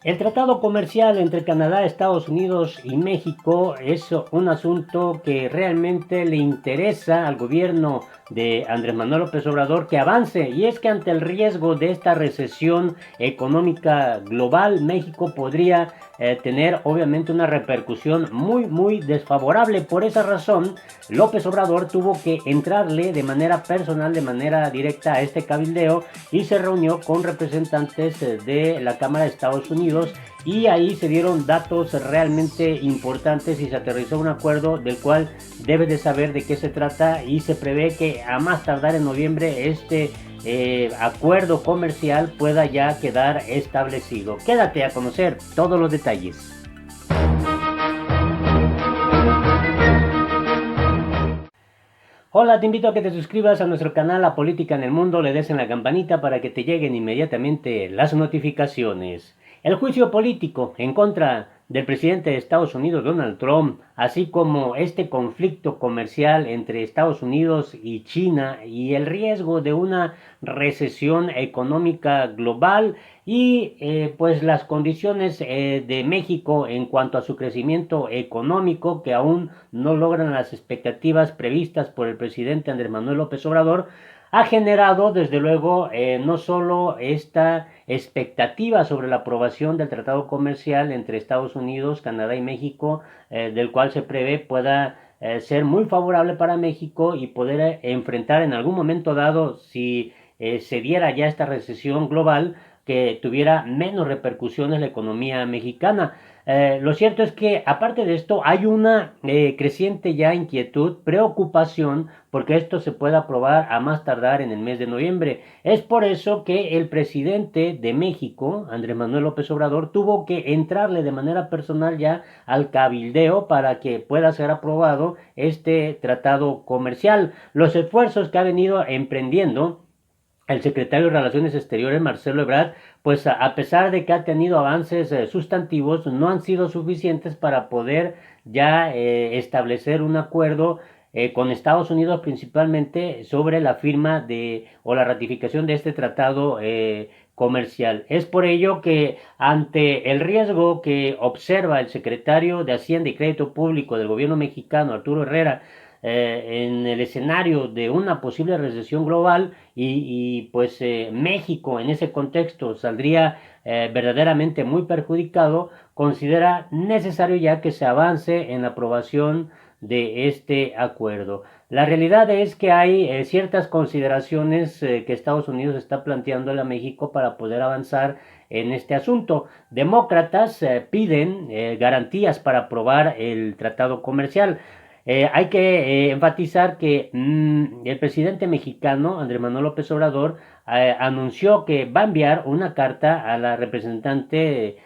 El tratado comercial entre Canadá, Estados Unidos y México es un asunto que realmente le interesa al gobierno de Andrés Manuel López Obrador que avance, y es que ante el riesgo de esta recesión económica global, México podría tener obviamente una repercusión muy desfavorable. Por esa razón, López Obrador tuvo que entrarle de manera personal, de manera directa a este cabildeo, y se reunió con representantes de la Cámara de Estados Unidos, y ahí se dieron datos realmente importantes y se aterrizó un acuerdo del cual debes de saber de qué se trata, y se prevé que a más tardar en noviembre este acuerdo comercial pueda ya quedar establecido. Quédate a conocer todos los detalles. Hola, te invito a que te suscribas a nuestro canal La Política en el Mundo, le des en la campanita para que te lleguen inmediatamente las notificaciones. El juicio político en contra del presidente de Estados Unidos, Donald Trump, así como este conflicto comercial entre Estados Unidos y China y el riesgo de una recesión económica global, y pues las condiciones de México en cuanto a su crecimiento económico, que aún no logran las expectativas previstas por el presidente Andrés Manuel López Obrador, ha generado desde luego no solo esta expectativa sobre la aprobación del tratado comercial entre Estados Unidos, Canadá y México, del cual se prevé pueda ser muy favorable para México y poder enfrentar en algún momento dado, si se diera ya esta recesión global, que tuviera menos repercusiones la economía mexicana. Lo cierto es que aparte de esto hay una creciente ya inquietud, preocupación, porque esto se pueda aprobar a más tardar en el mes de noviembre. Es por eso que el presidente de México, Andrés Manuel López Obrador, tuvo que entrarle de manera personal ya al cabildeo para que pueda ser aprobado este tratado comercial. Los esfuerzos que ha venido emprendiendo el secretario de Relaciones Exteriores, Marcelo Ebrard, pues a pesar de que ha tenido avances sustantivos, no han sido suficientes para poder ya establecer un acuerdo con Estados Unidos, principalmente sobre la firma de o la ratificación de este tratado comercial. Es por ello que ante el riesgo que observa el secretario de Hacienda y Crédito Público del gobierno mexicano, Arturo Herrera, en el escenario de una posible recesión global, pues México en ese contexto saldría verdaderamente muy perjudicado, considera necesario ya que se avance en la aprobación de este acuerdo. La realidad es que hay ciertas consideraciones que Estados Unidos está planteándole a México para poder avanzar en este asunto. Demócratas piden garantías para aprobar el tratado comercial. Hay que enfatizar que el presidente mexicano, Andrés Manuel López Obrador, anunció que va a enviar una carta a la representante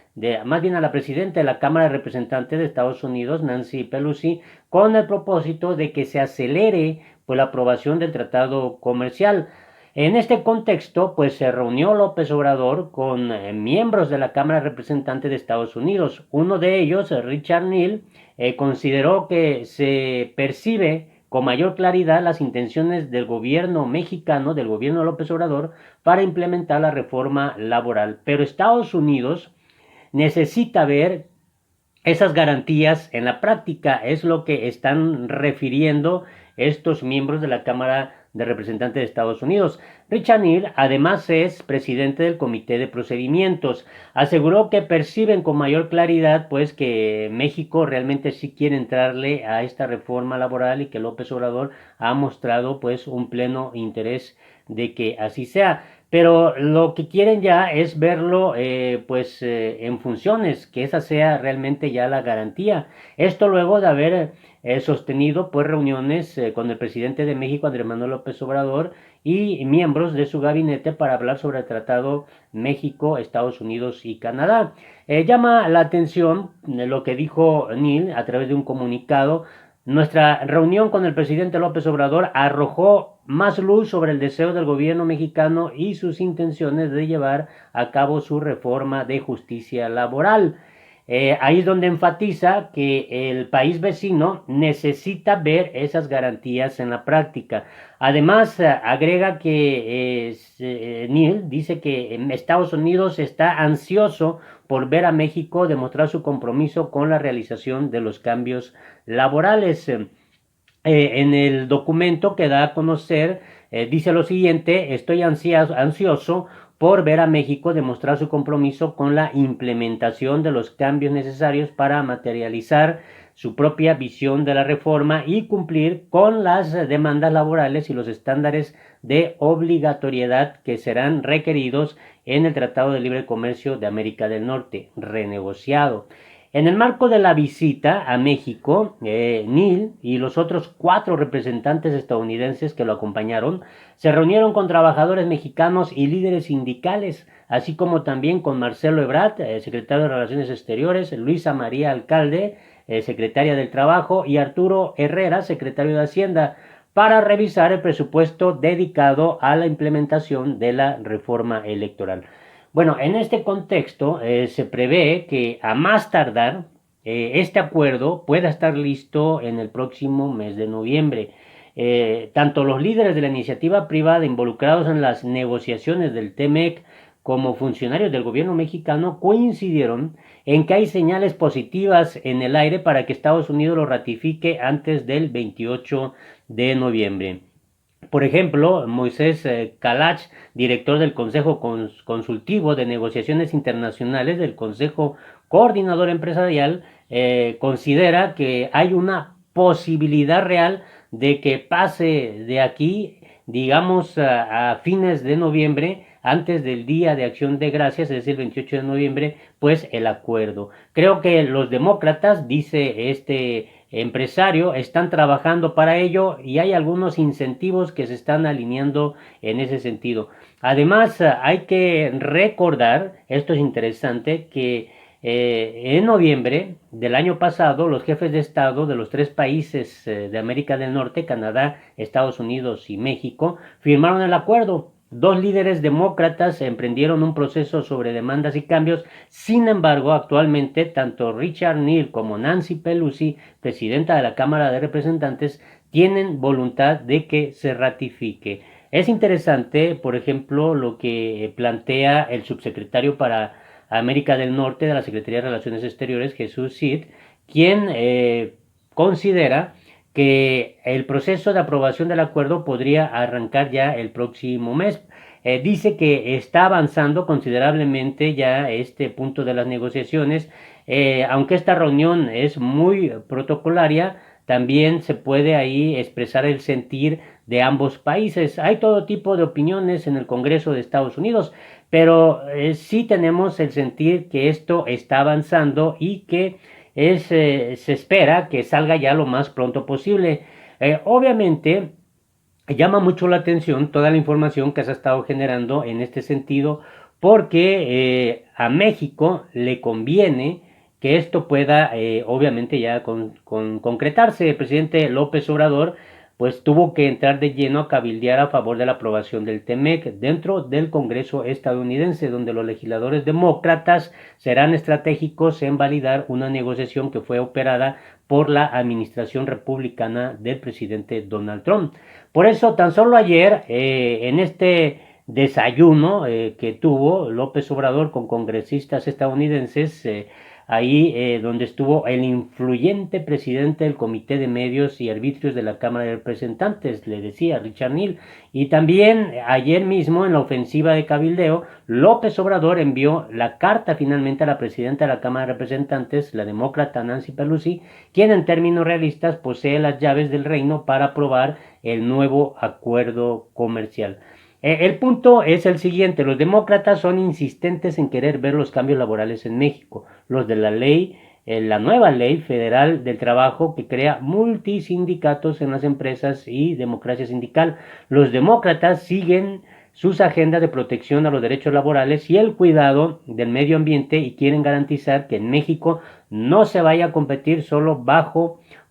más bien a la presidenta de la Cámara de Representantes de Estados Unidos, Nancy Pelosi, con el propósito de que se acelere pues, la aprobación del tratado comercial. En este contexto, pues se reunió López Obrador con miembros de la Cámara de Representantes de Estados Unidos. Uno de ellos, Richard Neal, consideró que se percibe con mayor claridad las intenciones del gobierno mexicano, del gobierno de López Obrador, para implementar la reforma laboral. Pero Estados Unidos necesita ver esas garantías en la práctica, es lo que están refiriendo estos miembros de la Cámara de Representantes de Estados Unidos. Richard Neal además es presidente del Comité de Procedimientos. Aseguró que perciben con mayor claridad pues que México realmente sí quiere entrarle a esta reforma laboral, y que López Obrador ha mostrado pues un pleno interés de que así sea. Pero lo que quieren ya es verlo en funciones, que esa sea realmente ya la garantía. Esto luego de haber sostenido pues reuniones con el presidente de México, Andrés Manuel López Obrador, y miembros de su gabinete para hablar sobre el tratado México, Estados Unidos y Canadá. Llama la atención lo que dijo Neal a través de un comunicado. Nuestra reunión con el presidente López Obrador arrojó más luz sobre el deseo del gobierno mexicano y sus intenciones de llevar a cabo su reforma de justicia laboral. Ahí es donde enfatiza que el país vecino necesita ver esas garantías en la práctica. Además, agrega que Neil dice que Estados Unidos está ansioso por ver a México demostrar su compromiso con la realización de los cambios laborales. En el documento que da a conocer, dice lo siguiente: estoy ansioso por ver a México demostrar su compromiso con la implementación de los cambios necesarios para materializar su propia visión de la reforma y cumplir con las demandas laborales y los estándares de obligatoriedad que serán requeridos en el Tratado de Libre Comercio de América del Norte, renegociado. En el marco de la visita a México, Neil y los otros 4 representantes estadounidenses que lo acompañaron se reunieron con trabajadores mexicanos y líderes sindicales, así como también con Marcelo Ebrard, secretario de Relaciones Exteriores, Luisa María Alcalde, secretaria del Trabajo, y Arturo Herrera, secretario de Hacienda, para revisar el presupuesto dedicado a la implementación de la reforma electoral. Bueno, en este contexto se prevé que a más tardar este acuerdo pueda estar listo en el próximo mes de noviembre. Tanto los líderes de la iniciativa privada involucrados en las negociaciones del TEMEC como funcionarios del gobierno mexicano coincidieron en que hay señales positivas en el aire para que Estados Unidos lo ratifique antes del 28 de noviembre. Por ejemplo, Moisés Kalach, director del Consejo Consultivo de Negociaciones Internacionales del Consejo Coordinador Empresarial, considera que hay una posibilidad real de que pase de aquí, digamos, a fines de noviembre, antes del Día de Acción de Gracias, es decir, el 28 de noviembre, pues el acuerdo. Creo que los demócratas, dice este empresario, están trabajando para ello y hay algunos incentivos que se están alineando en ese sentido. Además, hay que recordar, esto es interesante, que en noviembre del año pasado los jefes de Estado de los 3 países de América del Norte, Canadá, Estados Unidos y México, firmaron el acuerdo. 2 líderes demócratas emprendieron un proceso sobre demandas y cambios. Sin embargo, actualmente tanto Richard Neal como Nancy Pelosi, presidenta de la Cámara de Representantes, tienen voluntad de que se ratifique. Es interesante, por ejemplo, lo que plantea el subsecretario para América del Norte de la Secretaría de Relaciones Exteriores, Jesús Cid, quien considera que el proceso de aprobación del acuerdo podría arrancar ya el próximo mes. Dice que está avanzando considerablemente ya este punto de las negociaciones, aunque esta reunión es muy protocolaria, también se puede ahí expresar el sentir de ambos países. Hay todo tipo de opiniones en el Congreso de Estados Unidos, pero sí tenemos el sentir que esto está avanzando y que se espera que salga ya lo más pronto posible. Obviamente, llama mucho la atención toda la información que se ha estado generando en este sentido, porque a México le conviene que esto pueda, obviamente, ya concretarse. El presidente López Obrador pues tuvo que entrar de lleno a cabildear a favor de la aprobación del TEMEC dentro del Congreso estadounidense, donde los legisladores demócratas serán estratégicos en validar una negociación que fue operada por la administración republicana del presidente Donald Trump. Por eso, tan solo ayer, en este desayuno que tuvo López Obrador con congresistas estadounidenses, ahí donde estuvo el influyente presidente del Comité de Medios y Arbitrios de la Cámara de Representantes, le decía Richard Neal, y también ayer mismo en la ofensiva de cabildeo, López Obrador envió la carta finalmente a la presidenta de la Cámara de Representantes, la demócrata Nancy Pelosi, quien en términos realistas posee las llaves del reino para aprobar el nuevo acuerdo comercial. El punto es el siguiente: los demócratas son insistentes en querer ver los cambios laborales en México, los de la ley, la nueva ley federal del trabajo que crea multisindicatos en las empresas y democracia sindical. Los demócratas siguen sus agendas de protección a los derechos laborales y el cuidado del medio ambiente y quieren garantizar que en México no se vaya a competir solo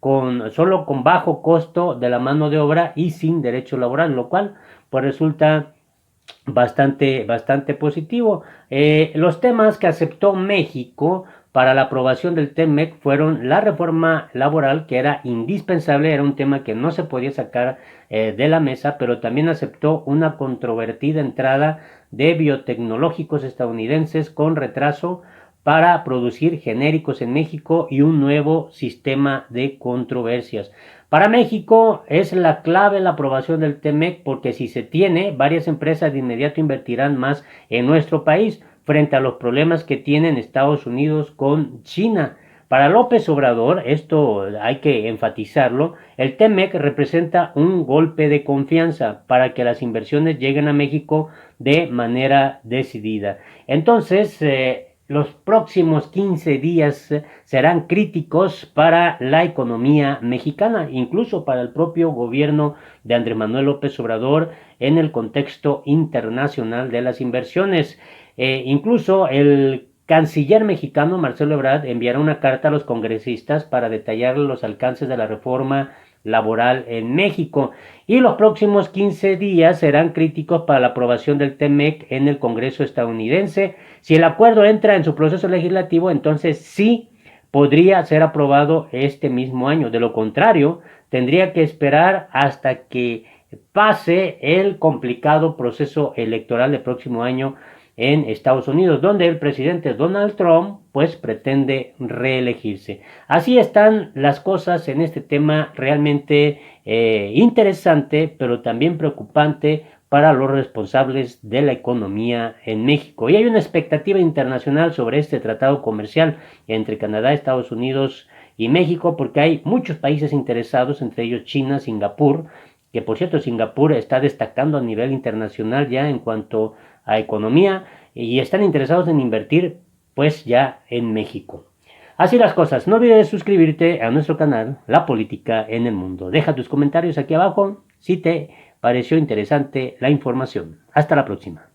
con bajo costo de la mano de obra y sin derecho laboral, lo cual pues resulta bastante positivo. Los temas que aceptó México para la aprobación del TEMEC fueron la reforma laboral, que era indispensable, era un tema que no se podía sacar de la mesa, pero también aceptó una controvertida entrada de biotecnológicos estadounidenses con retraso para producir genéricos en México y un nuevo sistema de controversias. Para México es la clave la aprobación del TEMEC, porque si se tiene, varias empresas de inmediato invertirán más en nuestro país frente a los problemas que tienen Estados Unidos con China. Para López Obrador, esto hay que enfatizarlo, el TEMEC representa un golpe de confianza para que las inversiones lleguen a México de manera decidida. Entonces, los próximos 15 días serán críticos para la economía mexicana, incluso para el propio gobierno de Andrés Manuel López Obrador en el contexto internacional de las inversiones. Incluso el canciller mexicano Marcelo Ebrard enviará una carta a los congresistas para detallar los alcances de la reforma laboral en México, y los próximos 15 días serán críticos para la aprobación del TEMEC en el Congreso estadounidense. Si el acuerdo entra en su proceso legislativo, entonces sí podría ser aprobado este mismo año. De lo contrario, tendría que esperar hasta que pase el complicado proceso electoral del próximo año en Estados Unidos, donde el presidente Donald Trump pues pretende reelegirse. Así están las cosas en este tema realmente interesante, pero también preocupante para los responsables de la economía en México. Y hay una expectativa internacional sobre este tratado comercial entre Canadá, Estados Unidos y México, porque hay muchos países interesados, entre ellos China, Singapur, que por cierto Singapur está destacando a nivel internacional ya en cuanto a economía, y están interesados en invertir pues ya en México. Así las cosas. No olvides suscribirte a nuestro canal La Política en el Mundo. Deja tus comentarios aquí abajo si te pareció interesante la información. Hasta la próxima.